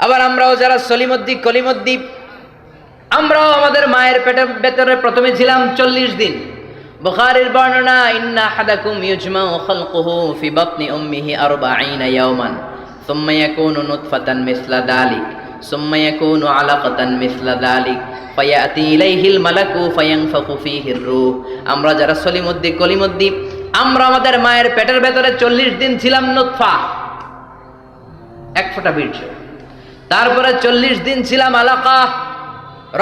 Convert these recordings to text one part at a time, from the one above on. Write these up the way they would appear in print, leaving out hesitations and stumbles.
আবার আমরাও যারা সলিমদ্দি কলিমদ্দি, আমরাও আমাদের মায়ের পেটের ভেতরে প্রথমে ছিলাম 40 দিন। বুখারীর বর্ণনা, ইন্না আহাদাকুম ইউজমাউ খালকুহু ফি বাতনি উম্মিহি 40 ইয়াওমান সুম্মা ইয়াকুনু নুতফাতান মিসলা যালিক সুম্মা ইয়াকুনু আলাকাতান মিসলা যালিক ফায়াতি ইলাইহিল মালাকু ফায়ানফাখু ফীহির রূহ। আমরা যারা সলিমদ্দি কলিমদ্দি, আমরা আমাদের মায়ের পেটের ভেতরে 40 দিন ছিলাম নুতফা, এক ফোঁটা বীর্য। তারপরে 40 দিন ছিলাম আলাকা,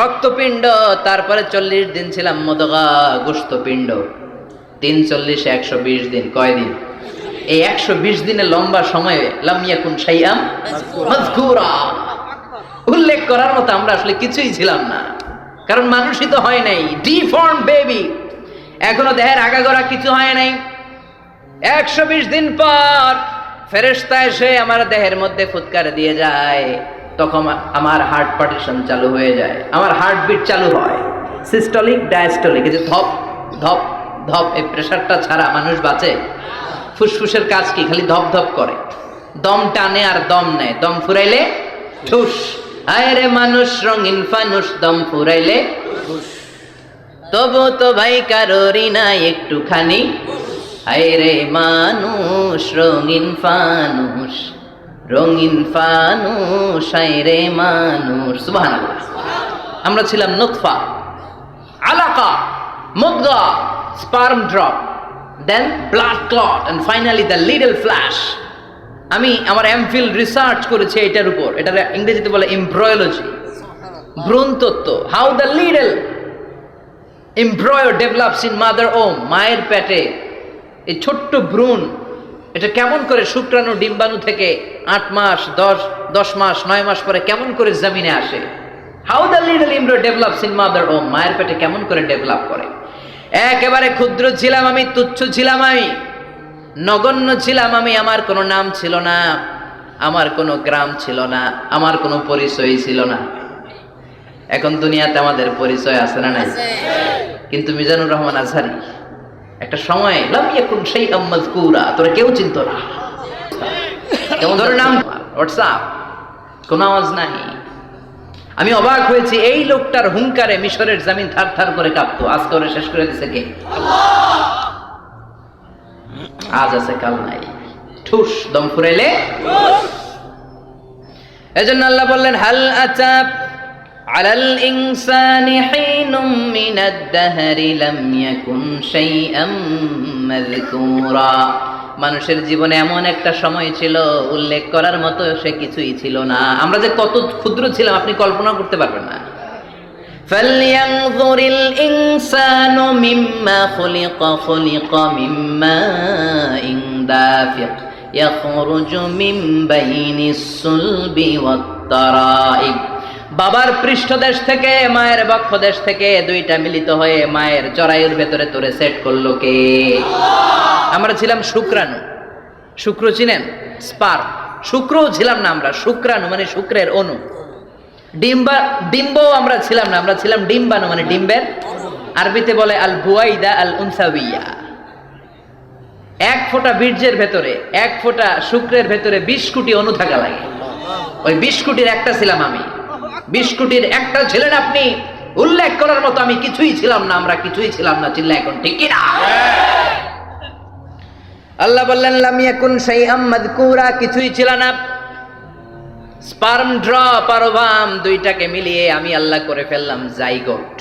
রক্তপিণ্ড। তারপরে 40 দিন ছিলাম মুদগা, গোশতপিণ্ড। 3 40 120 দিন। কয় দিন? এই 120 দিনের লম্বা সময়ে লাম ইয়াকুন শাইআম মাযকুরা, উল্লেখ করার মতো আমরা আসলে কিছুই ছিলাম না, কারণ মানুষই তো হয় নাই, ডিফর্ম বেবি, এখনো দেহের আগাগোড়া কিছু হয় নাই। 120 দিন পর ফেরেশতা এসে আমার দেহের মধ্যে ফুৎকার দিয়ে যায়, তখন আমার হার্ট পার্টিশন চালু হয়ে যায়, আমার হার্টবিট চালু হয়, সিস্টোলিক ডায়াস্টোলিক, এই যে ধপ ধপ ধপ, এই প্রেসারটা ছাড়া মানুষ বাঁচে? ফুসফুসের কাজ কি? খালি ধপ ধপ করে, দম টানে আর দম নেয়, দম ফুরাইলে ঠুস। আয় রে মানুষ রঙিন ফানুস, দম ফুরাইলে ঠুস। তবু তো ভাই কারোরই নাই একটুখানি, আয় রে মানুষ রঙিন ফানুস, রঙিন ফানুস, আয় রে মানুষ। সুবহানাল্লাহ। আমরা ছিলাম নুতফা, আলাকা, মুদগা, sperm drop, then blood clot, and finally the little flash. আমি আমার এমফিল রিসার্চ করেছি এটার উপর, এটা ইংরেজিতে বলে এমব্রয়োলজি, ভ্রূণতত্ত্ব। How the little embryo develops in mother womb, মায়ের পেটে এই ছোট্ট ভ্রূণ, এটা কেমন করে শুক্রাণু ডিম্বাণু থেকে 8 মাস 10 মাস 9 মাস পরে কেমন করে জমিনে আসে। How the little embryo develops in mother womb, মায়ের পেটে কেমন করে ডেভেলপ করে। একেবারে ক্ষুদ্র ছিলাম আমি, তুচ্ছ ছিলাম আমি, নগণ্য ছিলাম আমি। আমার কোনো নাম ছিল না, আমার কোনো গ্রাম ছিল না, আমার কোনো পরিচয় ছিল না। এখন দুনিয়াতে আমাদের পরিচয় আছে না নাই? কিন্তু মিজানুর রহমান আজহারী একটা সময় লাম ইয়াকুন শাইআম মাযকুরা, তোরা কেউ চিনতো না, কেমন ধরে নাম, হোয়াটসঅ্যাপ, কোনো আওয়াজ নাই। আমি অবাক হয়েছি, এই লোকটার হুঙ্কারে মিশরের জমিন থার থার করে কাঁপতো, আজ করে শেষ করে দিছে কে? আজ আছে কাল নাই, ঠুস, দম ফুরাইলে। এজন্য আল্লাহ বললেন, হাল আতা আলাল ইনসানি হিনুম মিনাদ দাহরি লাম ইয়াকুন শাইআম মাযকুরা। মানুষের জীবনে এমন একটা সময় ছিল, উল্লেখ করার মতো সে কিছুই ছিল না। আমরা যে কত ক্ষুদ্র ছিলাম আপনি কল্পনা করতে পারবেন না। ফালইয়ানযুরিল ইনসানু মিম্মা খুলিকা, খুলিকা মিম্মা ইন দাফিক ইয়াখরুজু মিন বাইনিস সুলবি ওয়াত তারাইব। বাবার পৃষ্ঠদেশ থেকে, মায়ের বক্ষদেশ থেকে দুইটা মিলিত হয়ে মায়ের জরায়ুর ভেতরে তোরে সেট করলো কে? আমরা ছিলাম শুক্রাণু। শুক্র চিনেন? স্পার্ম। শুক্রও ছিলাম না আমরা, শুক্রাণু মানে শুক্রের অণু। ডিম্বও আমরা ছিলাম না, আমরা ছিলাম ডিম্বাণু মানে ডিম্বের, আরবিতে বলে আল বুয়াইদা আল উনসাবিয়া। এক ফোঁটা বীর্যের ভেতরে, এক ফোঁটা শুক্রের ভেতরে 20 কোটি অণু থাকা লাগে। ওই 20 কোটির একটা ছিলাম আমি। 20 কোটির একটা ছিলেন আপনি। উল্লেখ করার মতো আমি কিছুই ছিলাম না, আমরা কিছুই ছিলাম না। চিল্লা এখন ঠিক কি না? আল্লাহ বললেন লাম ইয়াকুন শাইআম মাযকুরা, কিছুই ছিল না। স্পার্ম ড্রপ আর ওভাম দুইটাকে মিলিয়ে আমি আল্লাহ করে ফেললাম জাইগোট।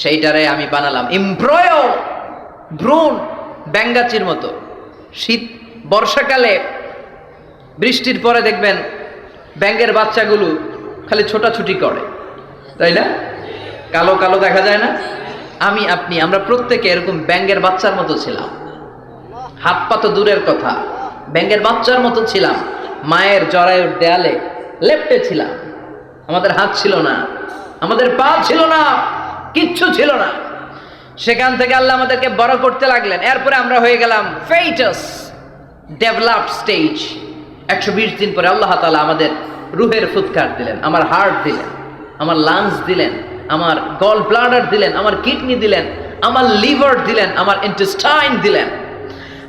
সেইটারে আমি বানালাম এমব্রয়ো, ভ্রূণ, ব্যাঙ্গাচির মতো। শীত বর্ষাকালে বৃষ্টির পরে দেখবেন ব্যাঙের বাচ্চাগুলো খালি ছোটাছুটি করে, তাই না? কালো কালো দেখা যায় না? আমি আপনি আমরা প্রত্যেকে এরকম ব্যাঙের বাচ্চার মতো ছিলাম। হাত পা তো দূরের কথা, ব্যাঙের বাচ্চার মতো ছিলাম। মায়ের জরায়ুর দেয়ালে লেপ্টে ছিলাম। আমাদের হাত ছিল না, আমাদের পা ছিল না, কিচ্ছু ছিল না। সেখান থেকে আল্লাহ আমাদেরকে বড় করতে লাগলেন। এরপরে আমরা হয়ে গেলাম ফেটাস, ডেভেলপড স্টেজ। 120 দিন পরে আল্লাহ তাআলা আমাদের রুহের ফুৎকার দিলেন, আমার হার্ট দিলেন, আমার লাংস দিলেন, আমার গল ব্লাডার দিলেন, আমার কিডনি দিলেন, আমার লিভার দিলেন, আমার ইন্টেস্টাইন দিলেন।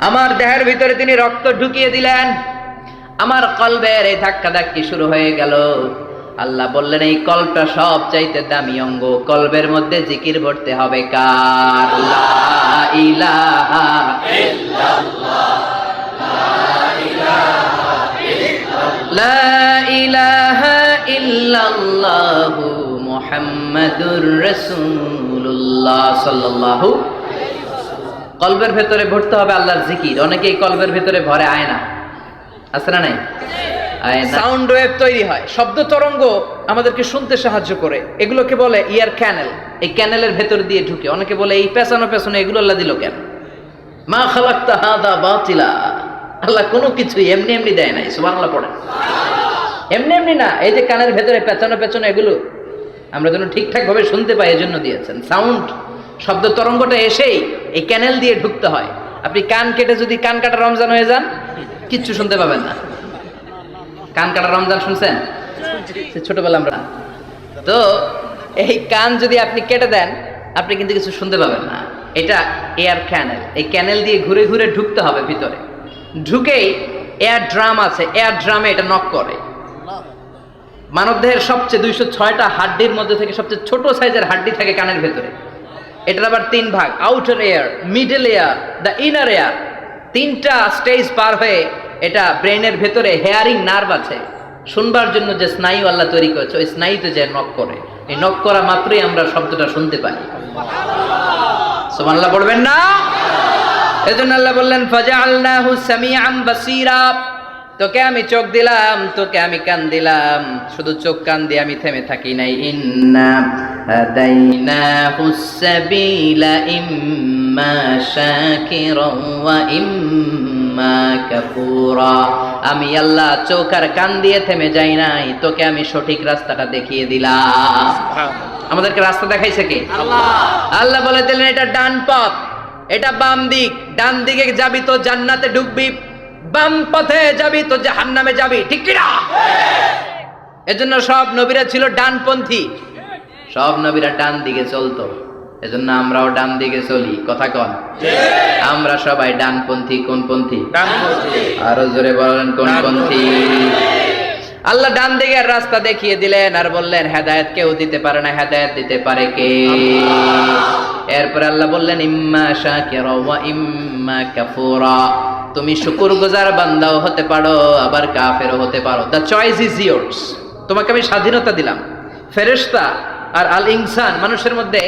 আমার দেহের ভিতরে তিনি রক্ত ঢুকিয়ে দিলেন। আমার কলবের এই ধাক্কা ধাক্কি শুরু হয়ে গেল। আল্লাহ বললেন এই কলবটা সব চাইতে দামি অঙ্গ, কলবের মধ্যে জিকির ভরতে হবে কার? লা ইলাহা ইল্লাল্লাহ, লা ইলাহা ইল্লাল্লাহু মুহাম্মাদুর রাসূলুল্লাহ সাল্লাল্লাহু। কলবের ভেতরে ভরতে হবে আল্লাহর জিকির। অনেকেই কলবের ভেতরে ভরে আয়না, আছে না নাই? সাউন্ড ওয়েভ তৈরি হয়, শব্দ তরঙ্গ আমাদেরকে শুনতে সাহায্য করে, এগুলোকে বলে ইয়ার ক্যানেল। এই ক্যানেলের ভেতর দিয়ে ঢুকে। অনেকে বলে এই পেছানো পেছনে এগুলো আল্লাহ দিল কেন? মা খালাকতা হাদা বাতিলা, আল্লাহ কোনো কিছু এমনি এমনি দেয় নাই। সুবহানাল্লাহ পড়েন। এমনি এমনি না, এই যে কানের ভেতরে পেছানো পেছনে এগুলো আমরা যেন ঠিকঠাক ভাবে শুনতে পাই এজন্য দিয়েছেন। সাউন্ড শব্দ তরঙ্গটা এসেই এই ক্যানেল দিয়ে ঢুকতে হয়। আপনি কান কেটে যদি কান কাটা রমজান হয়ে যান, কিচ্ছু শুনতে পাবেন না। কান কাটা রমজান শুনছেন ছোটবেলা আমরা? তো এই কান যদি আপনি কেটে দেন, আপনি কিন্তু কিছু শুনতে পাবেন না। এটা এয়ার ক্যানেল। এই ক্যানেল দিয়ে ঘুরে ঘুরে ঢুকতে হবে ভিতরে। ঢুকেই এয়ার ড্রাম আছে, এয়ার ড্রামে এটা নক করে। মানবদেহের সবচেয়ে 206টা হাড্ডির মধ্যে থেকে সবচেয়ে ছোট সাইজের হাড্ডি থাকে কানের ভেতরে। এটার আবার 3 ভাগ, outer air, middle air, the inner air. 3টা স্টেজ পার হয়ে এটা ব্রেনের ভেতরে হেয়ারিং নার্ভ আছে, শুনবার জন্য যে স্নায়ু আল্লাহ তৈরি করেছে, ওই স্নায়ুতে যে নক করে, এই নক করা মাত্রই আমরা শব্দটা শুনতে পাই। সুবহানাল্লাহ পড়বেন না? এজন্য আল্লাহ বললেন ফাজআলনাহু সামিআন বাসীরা, তোকে আমি চোখ দিলাম, তোকে আমি কান দিলাম। শুধু চোখ কান দিয়ে আমি থেমে থাকি নাই। ইন্না হাদাইনাহুস সাবিলা ইম্মা শাকিরান ওয়া ইম্মা কাফুরা। আমি আল্লাহ চোখ আর কান দিয়ে থেমে যাই নাই, তোকে আমি সঠিক রাস্তাটা দেখিয়ে দিলাম। আমাদেরকে রাস্তা দেখাইছে কে? আল্লাহ। আল্লাহ বলে দিলেন এটা ডান পথ, এটা বাম দিক। ডান দিকে যাবি তো জান্নাতে ঢুকবি, বাম পথে যাবি তো জাহান্নামে যাবি। ঠিক কি না? এজন্য সব নবীরা ছিল ডানপন্থী, সব নবীরা ডান দিকে চলতো। এজন্য আমরাও ডান দিকে চলি। কথা কন, আমরা সবাই ডানপন্থী। কোন পন্থী? ডানপন্থী। আরো জোরে বলেন কোন পন্থী? আল্লাহ ডান দিকের রাস্তা দেখিয়ে দিলেন আর বললেন হেদায়েত কেউ দিতে পারে না, হেদায়েত দিতে পারে কে? এরপর আল্লাহ বললেন ইম্মা শাকিরা ওয়া ইম্মা কাফুরা। তুমি শুকরগুজার বান্দাও হতে পারো, আবার কাফেরও হতে পারো। The choice is years. তোমাকে আমি স্বাধীনতা দিলাম। ফেরেশতা আর আল ইনসান, মানুষের মধ্যে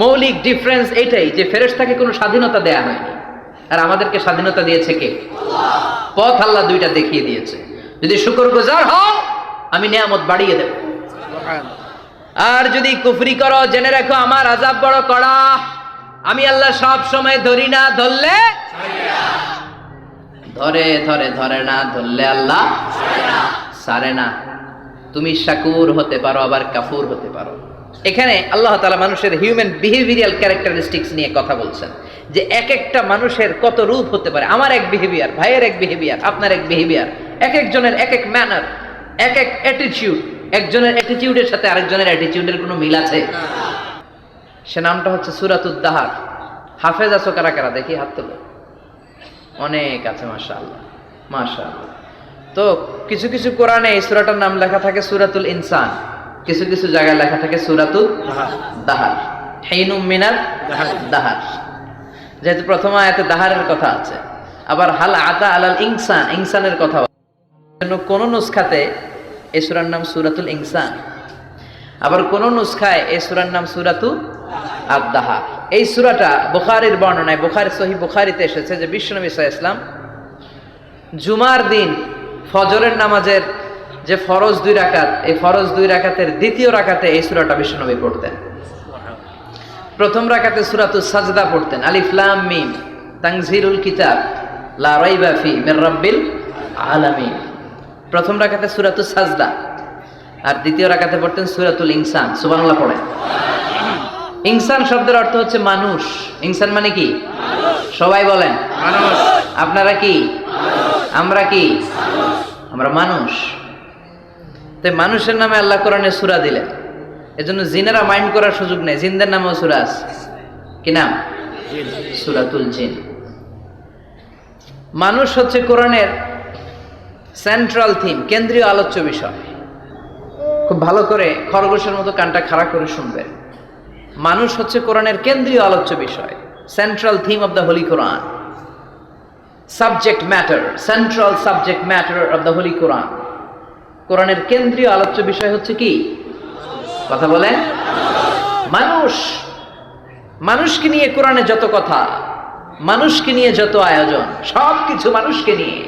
মৌলিক ডিফারেন্স এটাই যে ফেরেশতাকে কোনো স্বাধীনতা দেয়া হয়নি, আর আমাদেরকে স্বাধীনতা দিয়েছে কে? আল্লাহ। পথ আল্লাহ দুইটা দেখিয়ে দিয়েছে। যদি শুকরগুজার হও, আমি নিয়ামত বাড়িয়ে দেব। আর যদি কুফরি করো, জেনে রাখো আমার আযাব বড় কড়া। আমি আল্লাহ সব সময় ধরি না, ধরলে ধরে, ধরে ধরে না, ধরলে আল্লাহ ছাড়ে না। তুমি শাকুর হতে পারো, আবার কাফুর হতে পারো। এখানে আল্লাহ তাআলা মানুষের হিউম্যান বিহেভিয়ারাল ক্যারেক্টারিস্টিক্স নিয়ে কথা বলছেন, যে এক একটা মানুষের কত রূপ হতে পারে। আমার এক বিহেভিয়ার, ভাইয়ের এক বিহেভিয়ার, আপনার এক বিহেভিয়ার, এক একজনের এক এক ম্যানার, এক এক অ্যাটিটিউড। একজনের অ্যাটিটিউডের সাথে আরেকজনের অ্যাটিটিউডের কোনো মিল আছে? সে নামটা হচ্ছে সূরাতুদ দাহার। হাফেজ আছো কারা কারা? দেখি হাত তোলো। অনেক আছে, মাশাআল্লাহ মাশাআল্লাহ। তো কিছু কিছু কোরআনে এই সূরাটার নাম লেখা থাকে সূরাতুল ইনসান, কিছু কিছু জায়গায় লেখা থাকে সূরাতুদ দাহার, হিনুম মিনাল দাহার। যেহেতু প্রথম আয়াতে দাহারের কথা আছে, আবার হাল আতা আলাল ইনসান, ইনসানের কথা। কোন নুসখাতে এই সূরার নাম সূরাতুল ইনসান, আবার কোন নুসখায় এই সূরার নাম সূরাতুল আদ-দাহার। এই সূরাটা বুখারীর বর্ণনায়, বুখারী সহিহ বুখারীতে এসেছে যে বিশ্বনবী সাল্লাল্লাহু আলাইহি ওয়াসাল্লাম জুমার দিন ফজরের নামাজের যে ফরজ 2 রাকাত, এই ফরজ 2 রাকাতের দ্বিতীয় রাকাতে এই সূরাটা বিশ্বনবী পড়তেন। প্রথম রাকাতে সূরাতুস সাজদা পড়তেন, আলিফ লাম মিম তানজিলুল কিতাব লা রাইবা ফি মির রাব্বিল আলামিন। প্রথম রাকাতে সূরাতুস সাজদা, আর দ্বিতীয় রাকাতে পড়তেন সূরাতুল ইনসান। সুবহানাল্লাহ পড়েন। ইনসান শব্দের অর্থ হচ্ছে মানুষ। ইনসান মানে কি? সবাই বলেন মানুষ। আপনারা কি? আমরা কি? আমরা মানুষ। তাই মানুষের নামে আল্লাহ কোরআনে সূরা দিলেন, এজন্য জিনেরা মাইন্ড করার সুযোগ নেই। জিনদের নামেও সূরা আছে। কি নাম? সূরাতুল জিন। মানুষ হচ্ছে কোরআনের সেন্ট্রাল থিম, কেন্দ্রীয় আলোচ্য বিষয়। খুব ভালো করে খরগোশের মতো কানটা খাড়া করে শুনবেন। মানুষ হচ্ছে কোরআনের কেন্দ্রীয় আলোচ্য বিষয়, central theme of the holy Quran, subject matter, central subject matter of the holy Quran. কোরআনের কেন্দ্রীয় আলোচ্য বিষয় হচ্ছে কি? কথা বলেন। মানুষ। মানুষকে নিয়ে কোরআনে যত কথা, মানুষকে নিয়ে যত আয়োজন, সবকিছু মানুষকে নিয়ে।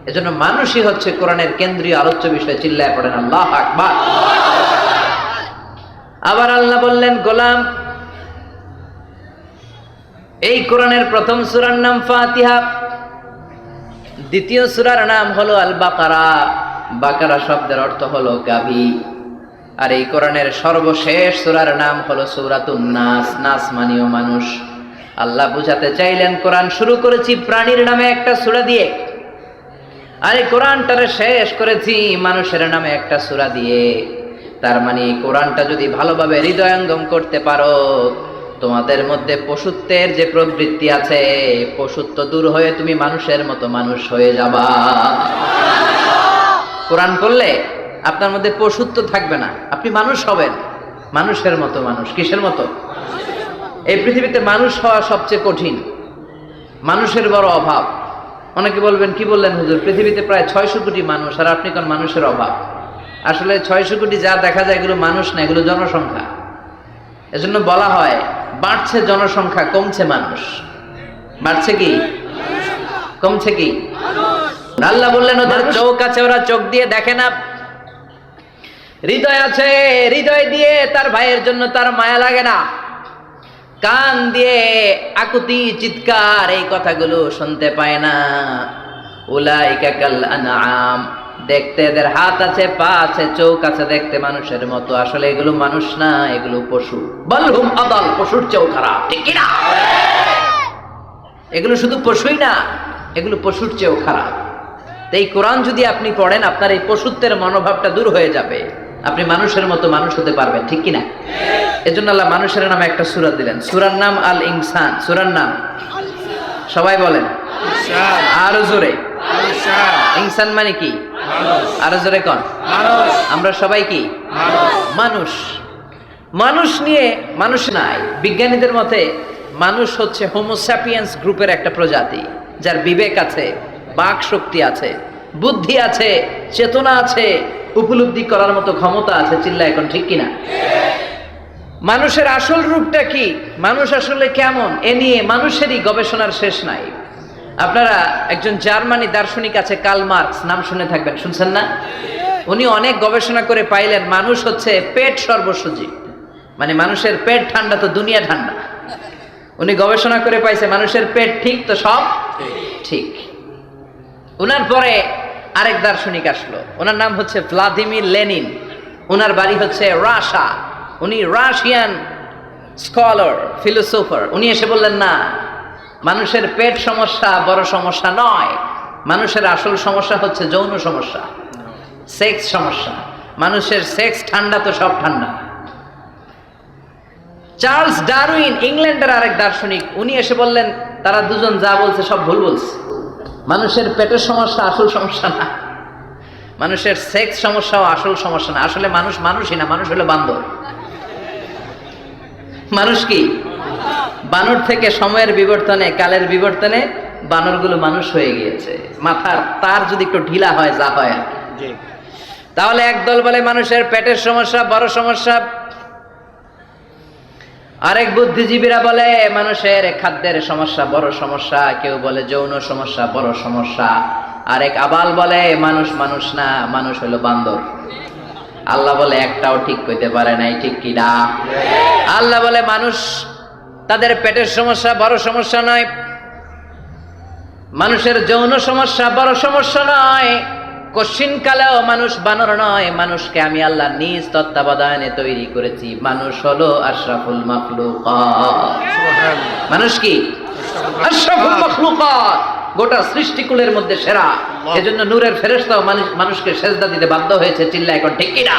এজন্য মানুষই হচ্ছে কোরআনের কেন্দ্রীয় আলোচ্য বিষয়। চিল্লায় পড়েন আল্লাহু আকবার। আবার আল্লাহ বললেন, গোলাম, এই কোরআনের প্রথম সূরার নাম ফাতিহা, দ্বিতীয় সূরার নাম হলো আল বাকারা। বাকারা শব্দের অর্থ হলো গাভী। আর এই কোরআনের সর্বশেষ সূরার নাম হলো সূরাতুন নাস। নাস মানেও মানুষ। আল্লাহ বুঝাতে চাইলেন, কোরআন শুরু করেছি প্রাণীর নামে একটা সূরা দিয়ে, আর এই কোরআনটারে শেষ করেছি মানুষের নামে একটা সূরা দিয়ে। তার মানে এই কোরআনটা যদি ভালোভাবে হৃদয়ঙ্গম করতে পারো, তোমাদের মধ্যে পশুত্বের যে প্রবৃত্তি আছে, পশুত্ব দূর হয়ে তুমি মানুষের মতো মানুষ হয়ে যাবা। কোরআন পড়লে আপনার মধ্যে পশুত্ব থাকবে না, আপনি মানুষ হবেন, মানুষের মতো মানুষ। কিসের মতো? এই পৃথিবীতে মানুষ হওয়া সবচেয়ে কঠিন, মানুষের বড় অভাব। অনেকে বলবেন, কি বললেন হুজুর, পৃথিবীতে প্রায় 600 কোটি মানুষ, আর আপনি কোন মানুষের অভাব? আসলে 600 কোটি যা দেখা যায় এগুলো মানুষ না, এগুলো জনসংখ্যা। এজন্য বলা হয় বাড়ছে জনসংখ্যা, কমছে মানুষ। বাড়ছে কি কমছে কি? আল্লাহ বললেন, ওদের চোখ আছে, ওরা চোখ দিয়ে দেখে না। হৃদয় আছে, হৃদয় দিয়ে তার ভাইয়ের জন্য তার মায়া লাগে না। কান দিয়ে আকুতি, চিৎকার, এই কথাগুলো শুনতে পায় না। উলাইকা কাল আনআম, দেখতে এদের হাত আছে, পা আছে, চোখ আছে, দেখতে মানুষের মতো, আসলে এগুলো মানুষ না, এগুলো পশু। বালহুম আদাল, পশুর চেয়েও খারাপ। ঠিক কি না? এগুলো শুধু পশুই না, এগুলো পশুর চেয়েও খারাপ। এই কোরআন যদি আপনি পড়েন, আপনার এই পশুত্বের মনোভাবটা দূর হয়ে যাবে, আপনি মানুষের মতো মানুষ হতে পারবেন। ঠিক কিনা? এজন্য আল্লাহ মানুষের নামে একটা সূরা দিলেন, সূরার নাম আল ইনসান। সূরার নাম সবাই বলেন আরো জোরে। ইনসান মানে কি? আরো জোরে কোন? আমরা সবাই কি? মানুষ। মানুষ নিয়ে মানুষ নাই। বিজ্ঞানীদের মতে মানুষ হচ্ছে হোমো স্যাপিয়েন্স গ্রুপের একটা প্রজাতি, যার বিবেক আছে, বাক শক্তি আছে, বুদ্ধি আছে, চেতনা আছে, উপলব্ধি করার মতো ক্ষমতা আছে। চিল্লা এখন ঠিক কিনা? মানুষের আসল রূপটা কি, মানুষ আসলে কেমন, এ নিয়ে মানুষেরই গবেষণার শেষ নাই। আপনারা একজন জার্মানি দার্শনিক আছে, কার্ল মার্কস, নাম শুনে থাকবেন, শুনছেন না? উনি অনেক গবেষণা করে পাইলেন মানুষ হচ্ছে পেট সর্বসজীব, মানে মানুষের পেট ঠান্ডা তো দুনিয়া ঠান্ডা। উনি গবেষণা করে পাইছে মানুষের পেট ঠিক তো সব ঠিক। উনার পরে আরেক দার্শনিক আসলো, ওনার নাম হচ্ছে ভ্লাদিমির লেনিন। ওনার বাড়ি হচ্ছে রাশিয়া। উনি রাশিয়ান স্কলার, ফিলোসোফার। উনি এসে বললেন, না, মানুষের পেট সমস্যা বড় সমস্যা নয়, মানুষের আসল সমস্যা হচ্ছে যৌন সমস্যা, সেক্স সমস্যা। মানুষের সেক্স ঠান্ডা তো সব ঠান্ডা। চার্লস ডারউইন, ইংল্যান্ডের আরেক দার্শনিক, উনি এসে বললেন, তারা দুজন যা বলছে সব ভুল বলছে। মানুষের পেটের সমস্যা আসল সমস্যা না, মানুষের সেক্স সমস্যাও আসল সমস্যা না। আসলে মানুষ মানুষই না, মানুষ হলো বান্দর। মানুষ কি? বানর থেকে সময়ের বিবর্তনে, কালের বিবর্তনে বানরগুলো মানুষ হয়ে গিয়েছে। মাথার তার যদি একটু ঢিলা হয়, যা হয় আর কি। তাহলে একদল বলে মানুষের পেটের সমস্যা বড় সমস্যা, আরেক বুদ্ধিজীবীরা বলে মানুষের খাদ্যের সমস্যা বড় সমস্যা, কেউ বলে যৌন সমস্যা বড় সমস্যা, আরেক আবাল বলে মানুষ মানুষ না, মানুষ হলো বান্দর। আল্লাহ বলে একটাও ঠিক কইতে পারে নাই। ঠিক কি না? আল্লাহ বলে মানুষ, তাদের পেটের সমস্যা বড় সমস্যা নয়, মানুষের যৌন সমস্যা বড় সমস্যা নয়, কশিনকালেও মানুষ বানর নয়। মানুষকে আমি আল্লাহ নিজ তত্ত্বাবধানে তৈরি করেছি। মানুষ হলো আশরাফুল মাখলুকাত। মানুষ কি? আশরাফুল মাখলুকাত, গোটা সৃষ্টিকুলের মধ্যে সেরা। এজন্য নূরের ফেরেশতাও মানুষকে সেজদা দিতে বাধ্য হয়েছে। চিল্লা এখন ঠিক কি না?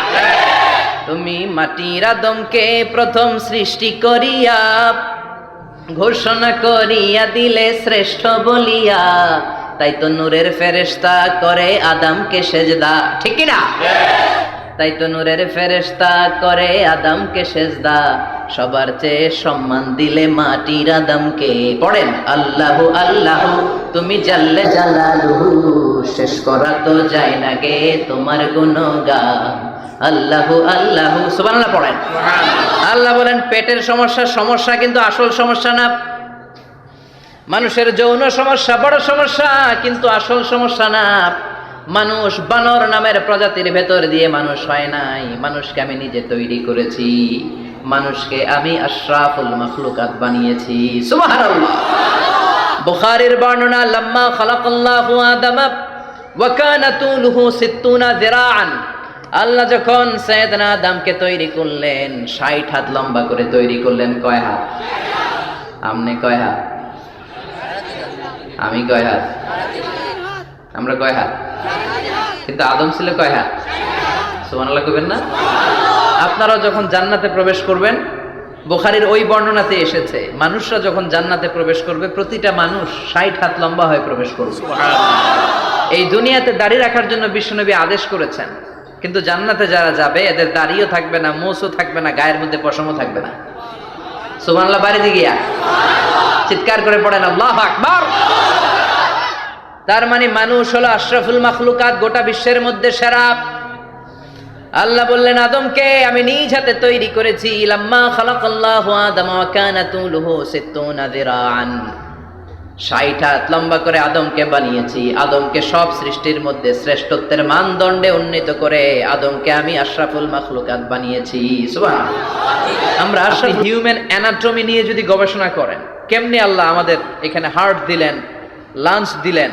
তুমি মাটির আদমকে প্রথম সৃষ্টি করিয়া ঘোষণা করিয়া দিলে শ্রেষ্ঠ বলিয়া, তাই তো নূরের ফেরেশতা করে আদমকে সেজদা, ঠিক কি না? তাই তো নূরের ফেরেশতা করে আদমকে সেজদা, সবার চেয়ে সম্মান দিলে মাটির আদমকে। পড়েন আল্লাহু আল্লাহু তুমি জাল্লে জালালুহু, শেষ করা তো যায় না গে তোমার গুণগান। আল্লাহু আল্লাহু সুবহানাল্লাহ পড়েন। আল্লাহ বলেন পেটের সমস্যা কিন্তু আসল সমস্যা না। মানুষের যৌন সমস্যা বড় সমস্যা, কিন্তু আসল সমস্যা না। মানুষ বানর নামের প্রজাতির ভেতর দিয়ে মানুষ হয় নাই, মানুষকে আমি নিজে তৈরি করেছি, মানুষকে আমি আশরাফুল মাখলুকাত বানিয়েছি। সুবহানাল্লাহ। বুখারীর বর্ণনা, লাম্মা খালাকাল্লাহু আদামা ওয়া কানা তুলুহু 60 যিরাআন, আল্লাহ যখন সাইয়েদনা আদমকে তৈরি করলেন 60 হাত লম্বা করে তৈরি করলেন। কয় হাত? আপনি কয় হাত? আমি কয় হাত? আমরা কয় হাত? কিন্তু আদম ছিল কয় হাত? সুবহানাল্লাহ কইবেন না? আপনারা যখন জান্নাতে প্রবেশ করবেন, বুখারীর ওই বর্ণনাতে এসেছে মানুষরা যখন জান্নাতে প্রবেশ করবে প্রতিটা মানুষ 60 হাত লম্বা হয়ে প্রবেশ করবে। এই দুনিয়াতে দাড়ি রাখার জন্য বিশ্বনবী আদেশ করেছেন, কিন্তু জান্নাতে যারা যাবে এদের দাড়িও থাকবে না, মোছও থাকবে না, গায়ের মধ্যে পশমও থাকবে না। সুবহানাল্লাহ বাড়িতে গিয়া চিৎকার করে পড়েন আল্লাহু আকবার। তার মানে মানুষ হলো আশরাফুল মাখলুকাত, গোটা বিশ্বের মধ্যে সেরা। আল্লাহ বললেন আদমকে আমি নিজ হাতে তৈরি করেছি। লাম্মা খালাকাল্লাহু আদামা ওয়া কানা তুলুহু 60 যিরাআন, 60 হাত লম্বা করে আদমকে বানিয়েছি। আদমকে সব সৃষ্টির মধ্যে শ্রেষ্ঠত্বের মানদণ্ডে উন্নীত করে আদমকে আমি আশরাফুল মাখলুকাত বানিয়েছি। সুবহানাল্লাহ। আমরা আশরাফ হিউম্যান অ্যানাটমি নিয়ে যদি গবেষণা করেন, কেমনে আল্লাহ আমাদের এখানে হার্ট দিলেন, লাঞ্চ দিলেন,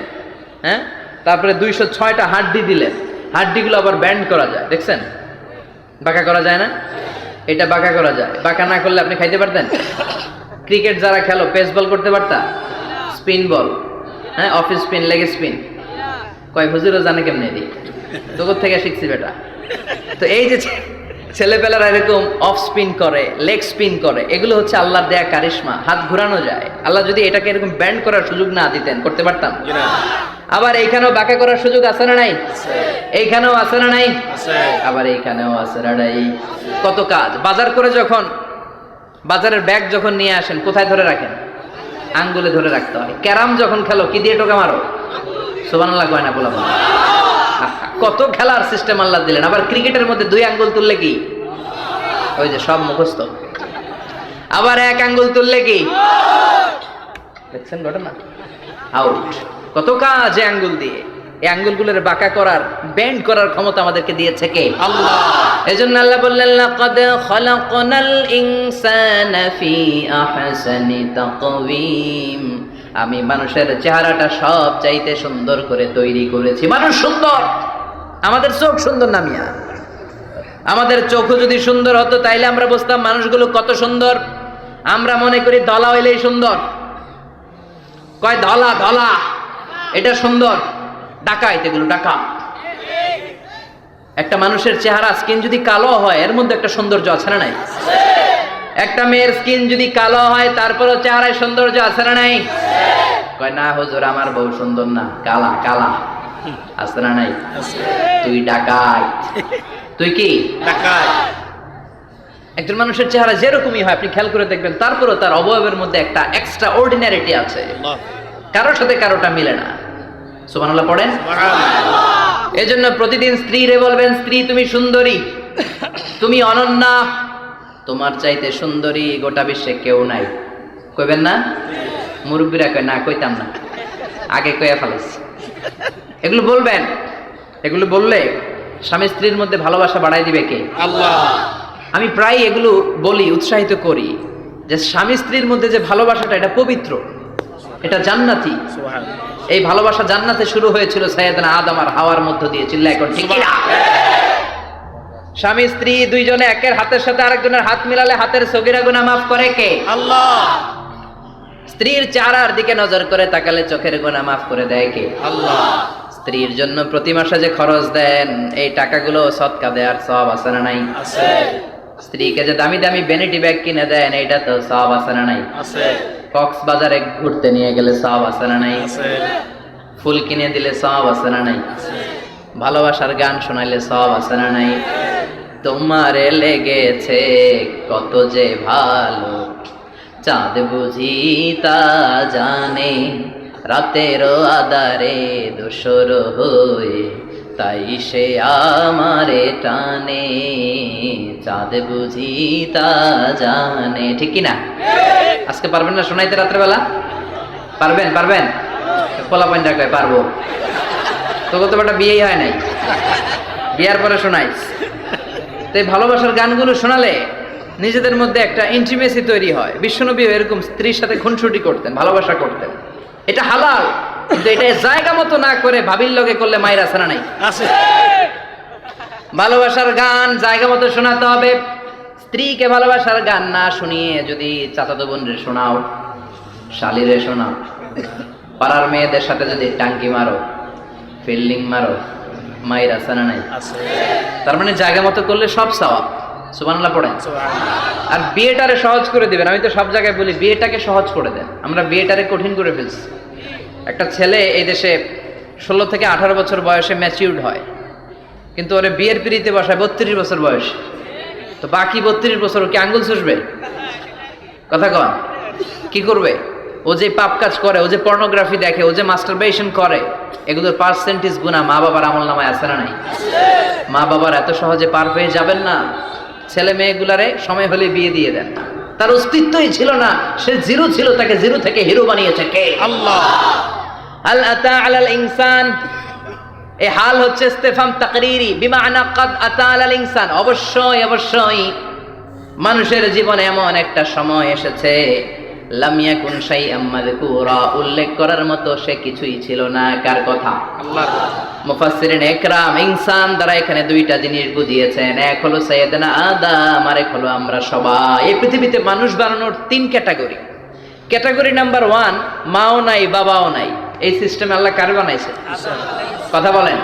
হ্যাঁ, তারপরে 206টা হাড্ডি দিলেন, হাড্ডিগুলো আবার ব্যান্ড করা যায়, দেখছেন? বাঁকা করা যায় না? এটা বাঁকা করা যায়। বাঁকা না করলে আপনি খাইতে পারতেন? ক্রিকেট যারা খেলো, পেস বল করতে পারতা? স্পিন বল, হ্যাঁ, অফ স্পিন, লেগ স্পিন, কয় হুজুরও জানে কেমনে দি, তোর থেকে শিখছি বেটা। তো এই যে ছেলেপেলারা এরকম অফ স্পিন করে, লেগ স্পিন করে, এগুলো হচ্ছে আল্লাহর দেয়া কারিশমা। হাত ঘুরানো যায়। আল্লাহ যদি এটাকে এরকম ব্যান্ড করার সুযোগ না দিতেন, করতে পারতাম? আবার এইখানেও বাঁকা করার সুযোগ আছে না নাই? এইখানেও আছে না নাই? আবার এইখানেও আছে না নাই? কত কাজ। বাজার করে যখন বাজারের ব্যাগ যখন নিয়ে আসেন, কোথায় ধরে রাখেন? আঙ্গুলে ধরে রাখতে হয়। ক্যারাম যখন খেলো, কি দিয়ে টোকা মারো? সুবহানাল্লাহ কয় না? বলা কত খেলার সিস্টেম আল্লাহ দিলেন। আবার ক্রিকেটের মধ্যে 2 আঙ্গুল তুললে কি? ওই যে সব মুখস্থ। আবার 1 আঙ্গুল তুললে কি? দেখছেন ঘটনা? আউট। কত কাজ এই আঙ্গুল দিয়ে। এই আঙ্গুলগুলোর বাঁকা করার, বেন্ড করার ক্ষমতা আমাদেরকে দিয়েছে কে? আল্লাহ। এজন্য আল্লাহ বললেন লাকাদ খালাকনাল ইনসানা ফি আহসানি তাকওয়িম, আমি মানুষের চেহারাটা সব চাইতে সুন্দর করে তৈরি করেছি। মানুষ সুন্দর, আমাদের চোখ সুন্দর না মিয়া? আমাদের চোখও যদি সুন্দর হতো তাইলে আমরা বুঝতাম মানুষগুলো কত সুন্দর। আমরা মনে করি ধলা হইলেই সুন্দর। কয় ধলা ধলা, এটা সুন্দর। ডাকাইত, এগুলো ডাকা। একটা মানুষের চেহারা স্কিন যদি কালো হয়, এর মধ্যে একটা সৌন্দর্য আছে না নাই? একটা মেয়ের স্কিন যদি কালো হয়, তারপরও চেহারায় সৌন্দর্য আছে না নাই? কয় না হুজুর, আমার বউ সুন্দর না, কালা কালা। আছে না নাই? তুই ডাকাইত। তুই কি ডাকাইত? একজন মানুষের চেহারা যেরকমই হয় আপনি খেয়াল করে দেখবেন, তারপরও তার অবয়বের মধ্যে একটা এক্সট্রা অর্ডিনারিটি আছে, কারোর সাথে কারোটা মিলে না। সুবহানাল্লাহ পড়েন। এজন্য প্রতিদিন স্ত্রীরে বলবেন, স্ত্রী তুমি সুন্দরী, তুমি অনন্যা, তোমার চাইতে সুন্দরী গোটা বিশ্বে কেউ নাই। কইবেন না? মুরব্বীরা কয় না, কইতাম না, আগে কইয়া ফেলাইছি। এগুলো বলবেন। এগুলো বললে স্বামী স্ত্রীর মধ্যে ভালোবাসা বাড়াই দিবে কে? আল্লাহ। আমি প্রায় এগুলো বলি, উৎসাহিত করি যে স্বামী স্ত্রীর মধ্যে যে ভালোবাসাটা, এটা পবিত্র, এটা জান্নাতি। এই ভালোবাসা জান্নাতে শুরু হয়েছিল সাইয়েদনা আদম আর হাওয়ার মধ্য দিয়ে। চিল্লায় কোন ঠিক না? স্বামী স্ত্রী দুইজনে একের হাতের সাথে আরেকজনের হাত মিলালে হাতের সগীরা গুনাহ মাফ করে কে? আল্লাহ। স্ত্রীর চেহারার দিকে নজর করে তাকালে চোখের গুনাহ মাফ করে দেয় কে? আল্লাহ। স্ত্রীর জন্য প্রতি মাসে যে খরচ দেন, এই টাকাগুলো সদকা দেওয়ার সওয়াব আছে না নাই? আছে। স্ত্রীকে যে দামি দামি ভ্যানিটি ব্যাগ কিনে দেন, এটা তো সওয়াব আছে না নাই? আছে। কক্সবাজারে ঘুরতে নিয়ে গেলে সওয়াব আছে না নাই? আছে। ফুল কিনে দিলে সওয়াব আছে না নাই? ভালোবাসার গান শোনাইলে সওয়াব আছে না নাই? তোমারে লেগেছে কত যে ভালো, চাঁদ বুঝি তা জানে, রাতের আধারে দোসর হয়ে তাই সে আমারে টানে, চাঁদ বুঝি তা জানে। ঠিক কিনা? আজকে পারবেন না শোনাইতে রাত্রেবেলা? পারবেন? পারবেন? পোলাপাইন ডাকায় পারবো তো, কত বেটা বিয়েই হয় নাই, বিয়ার পরে শোনাইস। তো এই ভালোবাসার গানগুলো শোনালে নিজেদের মধ্যে একটা ইন্টিমেসি তৈরি হয়। বিশ্বনবী এরকম স্ত্রীর সাথে খুনসুটি করতেন, ভালোবাসা করতেন। এটা হালাল, কিন্তু এটা জায়গা মতো না করে ভাবির লগে করলে মায়ের আছে না নাই? ভালোবাসার গান জায়গা মতো শোনাতে হবে। স্ত্রীকে ভালোবাসার গান না শুনিয়ে যদি চাচাতো বোনরে শোনাও, শালিরে শোনাও, পাড়ার মেয়েদের সাথে যদি টাঙ্কি মারো, ফিল্ডিং মারো, মায়ের আছে না নাই? তার মানে জায়গা মতো করলে সব সওয়াব। সুবহানাল্লাহ পড়েন। আর বিয়েটারে সহজ করে দিবেন। আমি তো সব জায়গায় বলি বিয়েটাকে সহজ করে দেন, আমরা বিয়েটারে কঠিন করে ফেলছি। একটা ছেলে এই দেশে 16 থেকে 18 বছর বয়সে ম্যাচিউরড হয়, কিন্তু ওরে বিয়ের পিড়িতে বসায় 32 বছর বয়স। তো বাকি 32 বছর কি আঙ্গুল চুষবে? কথা কন, কি করবে? ও যে পাপ কাজ করে, ও যে পর্নোগ্রাফি দেখে, ও যে মাস্টারবেশন করে, এগুলোর পার্সেন্টেজ গুনাহ মা বাবার আমল নামায় আছে না নাই? মা বাবার এত সহজে পার পেয়ে যাবেন না। ছেলে মেয়েগুলারে সময় হলে বিয়ে দিয়ে দেন। তার অস্তিত্বই ছিল না, সে জিরো ছিল, তাকে জিরো থেকে হিরো বানিয়েছে কে? আল্লাহ। হাল আতা আলাল ইনসান, এই হাল হচ্ছে ইস্তেফাম তাকরিরি, বিমানা কাদ আতা আলাল ইনসান। অবশ্যই অবশ্যই মানুষের জীবনে এমন একটা সময় এসেছে, লাম ইয়াকুন শাইআম মাযকুরা, উল্লেখ করার মতো সে কিছুই ছিল না। কার কথা? আল্লাহর। মুফাসসিরিন একরাম ইনসান দ্বারা এখানে দুইটা জিনিস বুঝিয়েছেন। এক হলো সাইয়েদনা আদম, আর এক হলো আমরা সবাই। এই পৃথিবীতে মানুষ বানানোর 3 ক্যাটাগরি। ক্যাটাগরি নাম্বার 1, মাও নাই বাবাও নাই। এই সিস্টেমে আল্লাহ কার বানাইছে? কথা বলেন।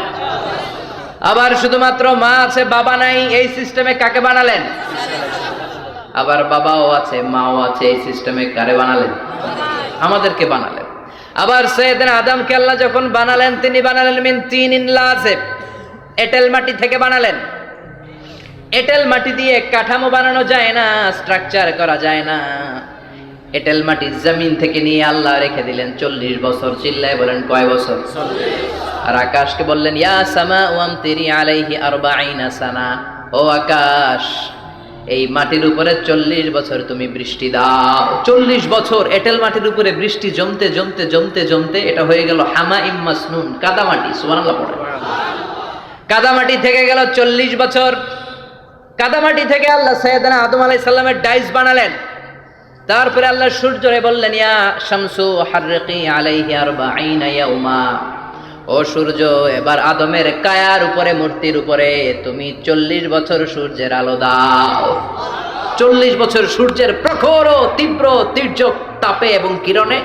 আবার শুধুমাত্র মা আছে বাবা নাই, এই সিস্টেমে কাকে বানালেন? আবার বাবাও আছে মাও আছে, এই সিস্টেমে কারে বানালেন? আমাদেরকে বানালেন। আবার সাইয়েদনা আদমকে আল্লাহ যখন বানালেন, তিনি বানালেন মিন তিনিন লাযিব, এঁটেল মাটি থেকে বানালেন। এঁটেল মাটি দিয়ে কাঠামো বানানো যায় না, স্ট্রাকচার করা যায় না। এঁটেল মাটি জমিন থেকে নিয়ে আল্লাহ রেখে দিলেন 40 বছর। চিল্লায় বলেন কয় বছর? 40। আর আকাশকে বললেন ইয়া সামাউ আমতিরি আলাইহি 40 সানা, ও আকাশ এই মাটির উপরে 40 বছর তুমি বৃষ্টি দাও। 40 বছর এঁটেল মাটির উপরে বৃষ্টি জমতে জমতে জমতে জমতে এটা হয়ে গেল হামাইম মাসনুন, কাদামাটি। সুবহানাল্লাহ পড়ে। কাদামাটি থেকে গেল 40 বছর। কাদামাটি থেকে আল্লাহ সাইয়েদনা আদম আলাইহিস সালামের ডাইস বানালেন। তারপরে আল্লাহ সূর্যরে বললেন ইয়া শামসু হাররিকি আলাইহি 40 ইয়াউমা, ও সূর্য এবার আদমের কায়ার উপরে, মূর্তির উপরে তুমি 40 বছর সূর্যের আলো দাও। 40 বছর সূর্যের প্রখর ও তীব্র তির্যক তাপে এবং কিরণে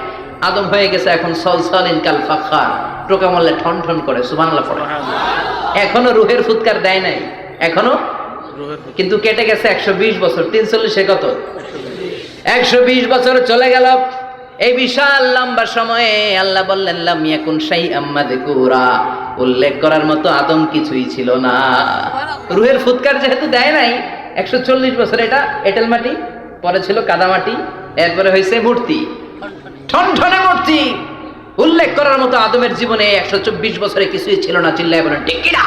আদম হয়ে গেছে এখন সলসলিন কাল ফাখার, টোকা মারলে ঠন ঠন করে। সুবহানাল্লাহ পড়ে। এখনো রুহের ফুৎকার দেয় নাই, এখনো, কিন্তু কেটে গেছে 120 বছর। 340 কত? 120 বছর চলে গেল। এই বিশাল লম্বা সময়ে আল্লাহ বললেন লাম ইয়াকুন শাইআম মাযকুরা, উল্লেখ করার মতো আদম কিছুই ছিল না। রুহের ফুৎকার যেহেতু দেয় নাই 140 বছর, এটা এঁটেল মাটি, পরে ছিল কাদামাটি, এরপরে হয়েছে মূর্তি, ঠনঠনে মূর্তি। উল্লেখ করার মতো আদমের জীবনে 124 বছরে কিছুই ছিল না। চিল্লায় বলেন ঠিক কিনা?